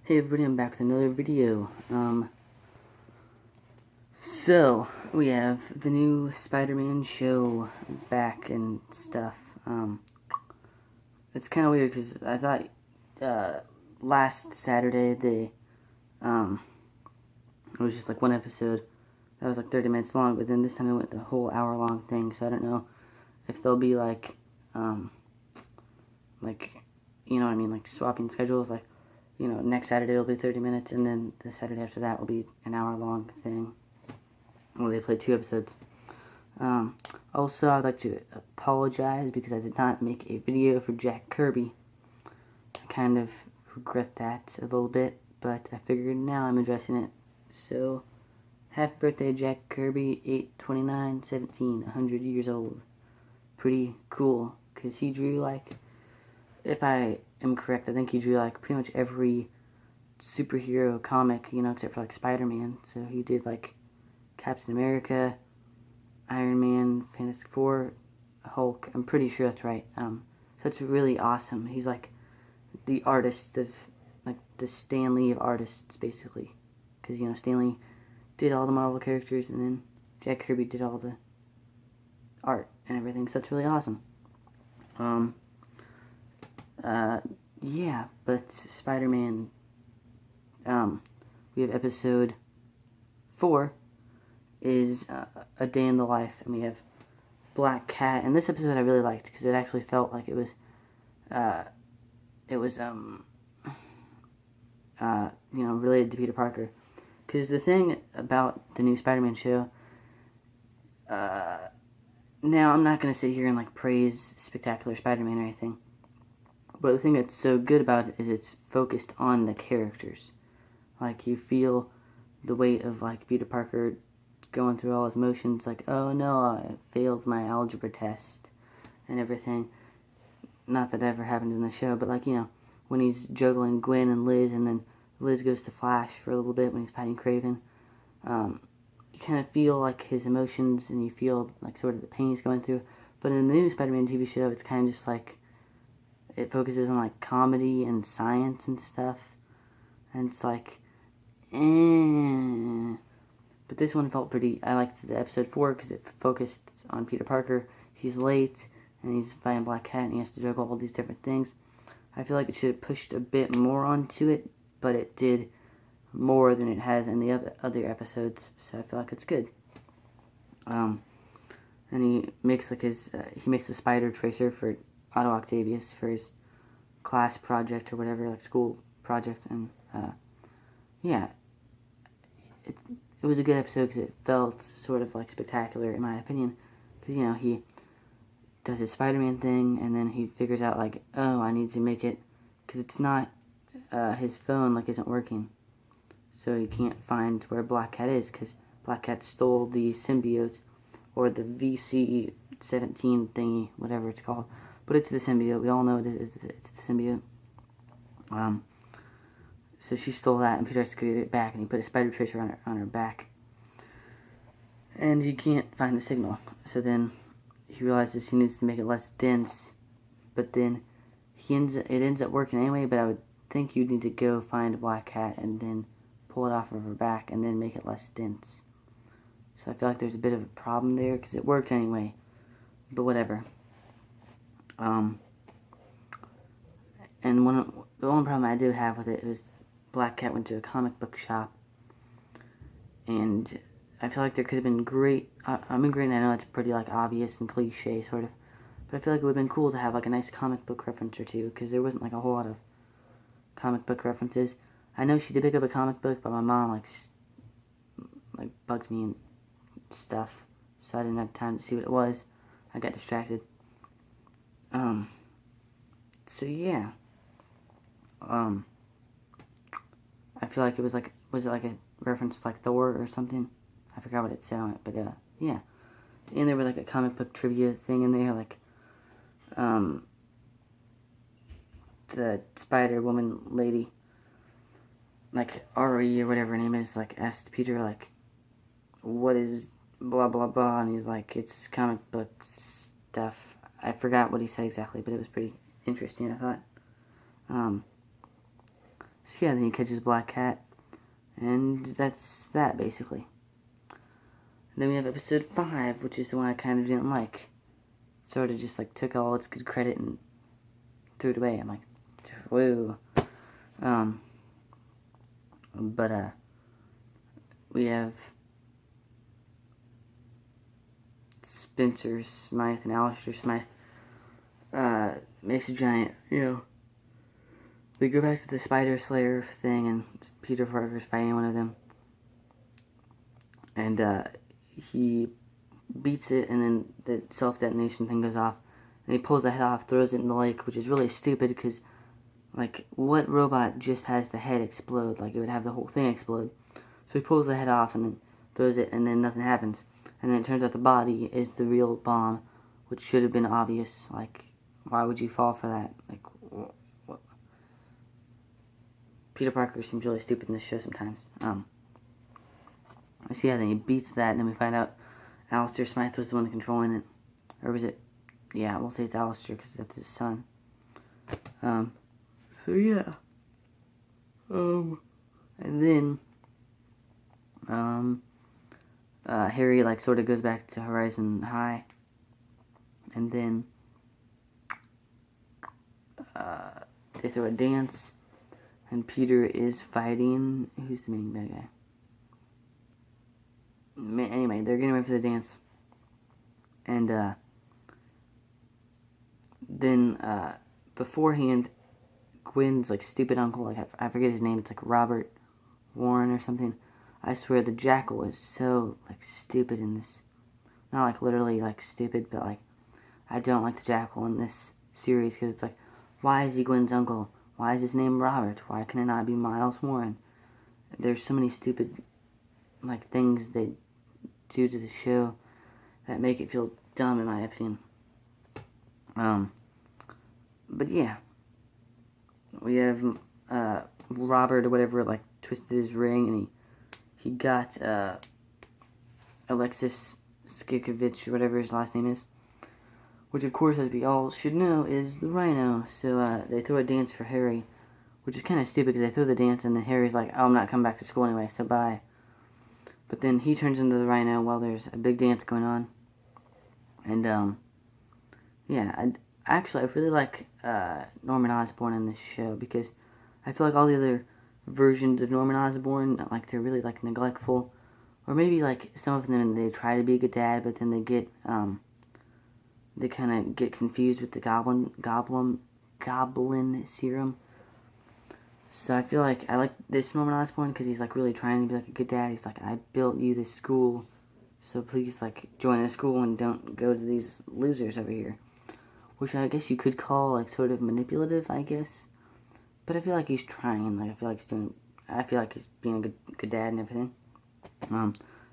Hey everybody, I'm back with another video. So we have the new Spider-Man show back and stuff. It's kind of weird because I thought last Saturday it was just like one episode that was like 30 minutes long, but then this time it went the whole hour-long thing. So I don't know if they'll be like you know what I mean, like swapping schedules, like. You know, next Saturday will be 30 minutes, and then the Saturday after that will be an hour-long thing where they play 2 episodes. Also, I'd like to apologize because I did not make a video for Jack Kirby. I kind of regret that a little bit, but I figured now I'm addressing it. So, happy birthday, Jack Kirby, 8/29/17, 100 years old. Pretty cool, because he drew, like, if I am correct, I think he drew like pretty much every superhero comic, you know, except for like Spider-Man. So he did like Captain America, Iron Man, Fantastic Four, Hulk. I'm pretty sure that's right. So it's really awesome. He's like the artist of, like the Stan Lee of artists, basically. Because, you know, Stan Lee did all the Marvel characters, and then Jack Kirby did all the art and everything. So that's really awesome. Yeah, but Spider-Man, we have episode 4 is A Day in the Life, and we have Black Cat, and this episode I really liked, because it actually felt like it was, you know, related to Peter Parker. Because the thing about the new Spider-Man show, now I'm not going to sit here and, like, praise Spectacular Spider-Man or anything, but the thing that's so good about it is it's focused on the characters. Like, you feel the weight of, like, Peter Parker going through all his motions, like, oh no, I failed my algebra test and everything. Not that ever happens in the show, but, like, you know, when he's juggling Gwen and Liz, and then Liz goes to Flash for a little bit when he's fighting Kraven, you kind of feel, like, his emotions, and you feel, like, sort of the pain he's going through. But in the new Spider-Man TV show, it's kind of just, like, it focuses on, like, comedy and science and stuff, and it's, like, But this one felt pretty. I liked the episode 4 because it focused on Peter Parker. He's late, and he's fighting Black Cat, and he has to juggle all these different things. I feel like it should have pushed a bit more onto it, but it did more than it has in the other episodes, so I feel like it's good. And he makes like he makes a spider tracer for Otto Octavius for his class project or whatever, like school project, and yeah, it was a good episode because it felt sort of like spectacular in my opinion, because, you know, he does his Spider-Man thing, and then he figures out, like, oh, I need to make it, because it's not, his phone, like, isn't working, so he can't find where Black Cat is, because Black Cat stole the symbiote, or the VC-17 thingy, whatever it's called, but it's the symbiote. We all know it's the symbiote. So she stole that, and Peter has to get it back, and he put a spider tracer on her back, and he can't find the signal. So then he realizes he needs to make it less dense, but then it ends up working anyway. But I would think you'd need to go find a Black Cat and then pull it off of her back and then make it less dense. So I feel like there's a bit of a problem there because it worked anyway, but whatever. And the only problem I do have with it was Black Cat went to a comic book shop, and I feel like there could have been great. I know it's pretty, like, obvious and cliche sort of, but I feel like it would have been cool to have, like, a nice comic book reference or two, because there wasn't, like, a whole lot of comic book references. I know she did pick up a comic book, but my mom, like bugged me and stuff, so I didn't have time to see what it was. I got distracted. So yeah. I feel like it was like, was it like a reference to, like, Thor or something? I forgot what it said on it, but yeah. And there was, like, a comic book trivia thing in there, like, the Spider-Woman lady, like, Ari or whatever her name is, like, asked Peter, like, what is blah blah blah, and he's like, it's comic book stuff. I forgot what he said exactly, but it was pretty interesting, I thought. So yeah, then he catches Black Cat, and that's that, basically. And then we have episode 5, which is the one I kind of didn't like. Sort of just, like, took all its good credit and threw it away. I'm like, whoa. But we have Spencer Smythe and Alistair Smythe makes a giant, they go back to the Spider Slayer thing, and Peter Parker's fighting one of them, and he beats it, and then the self-detonation thing goes off, and he pulls the head off, throws it in the lake, which is really stupid, because, like, what robot just has the head explode? Like, it would have the whole thing explode. So he pulls the head off, and then throws it, and then nothing happens. And then it turns out the body is the real bomb, which should have been obvious. Like, why would you fall for that? Like, what? Peter Parker seems really stupid in this show sometimes. So yeah, then he beats that, and then we find out Alistair Smythe was the one controlling it. Or was it? Yeah, we'll say it's Alistair, because that's his son. So yeah. And then, Harry, like, sort of goes back to Horizon High. And then, they throw a dance. And Peter is fighting, who's the main bad guy? Anyway, they're getting ready for the dance. And, then, beforehand, Gwen's, like, stupid uncle, like, I forget his name, it's, like, Robert Warren or something. I swear, the Jackal is so, like, stupid in this. Not, like, literally, like, stupid, but, like, I don't like the Jackal in this series, because it's like, why is he Gwen's uncle? Why is his name Robert? Why can it not be Miles Warren? There's so many stupid, like, things they do to the show that make it feel dumb, in my opinion. But yeah. We have, Robert or whatever, like, twisted his ring, and he got, Alexis Skikovich, or whatever his last name is. Which, of course, as we all should know, is the Rhino. So, they throw a dance for Harry, which is kind of stupid, because they throw the dance, and then Harry's like, oh, I'm not coming back to school anyway, so bye. But then he turns into the Rhino while there's a big dance going on. And, yeah, I really like, Norman Osborn in this show, because I feel like all the other versions of Norman Osborn, like, they're really, like, neglectful. Or maybe, like, some of them, they try to be a good dad, but then they get, they kind of get confused with the goblin serum. So I feel like I like this Norman Osborn, because he's, like, really trying to be, like, a good dad. He's like, I built you this school, so please, like, join the school and don't go to these losers over here. Which I guess you could call, like, sort of manipulative, I guess. But I feel like he's trying. Like, I feel like he's being a good dad and everything.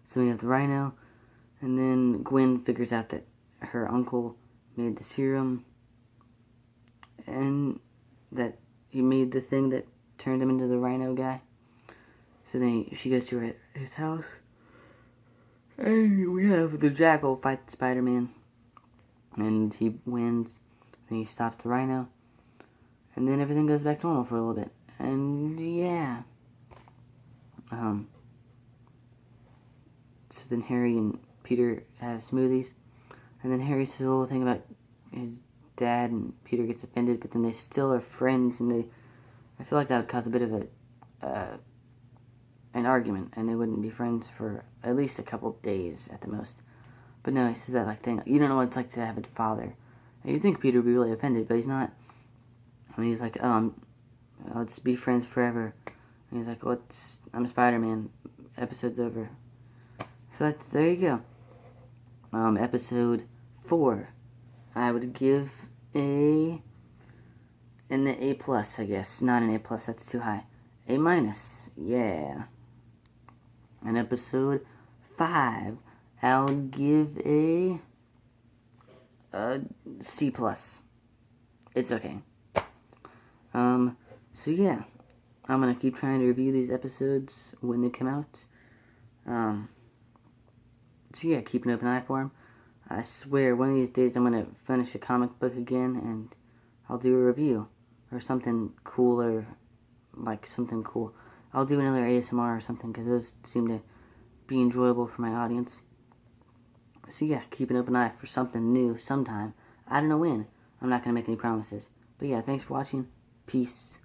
So we have the Rhino, and then Gwen figures out that her uncle made the serum, and that he made the thing that turned him into the Rhino guy. So then she goes to his house, and we have the Jackal fight Spider-Man, and he wins, and he stops the Rhino, and then everything goes back to normal for a little bit, and yeah. So then Harry and Peter have smoothies, and then Harry says a little thing about his dad, and Peter gets offended, but then they still are friends, and I feel like that would cause a bit of an argument, and they wouldn't be friends for at least a couple days at the most. But no, he says that, like, thing, you don't know what it's like to have a father. And you'd think Peter would be really offended, but he's not. And he's like, let's be friends forever. And he's like, I'm Spider-Man, episode's over. So there you go. Episode 4. I would give an A+, I guess. Not an A+, that's too high. A-, yeah. And episode 5, I'll give a C+. It's okay. So yeah. I'm gonna keep trying to review these episodes when they come out. So yeah, keep an open eye for them. I swear, one of these days I'm gonna finish a comic book again, and I'll do a review or something cooler, like something cool. I'll do another ASMR or something because those seem to be enjoyable for my audience. So yeah, keep an open eye for something new sometime. I don't know when. I'm not going to make any promises. But yeah, thanks for watching. Peace.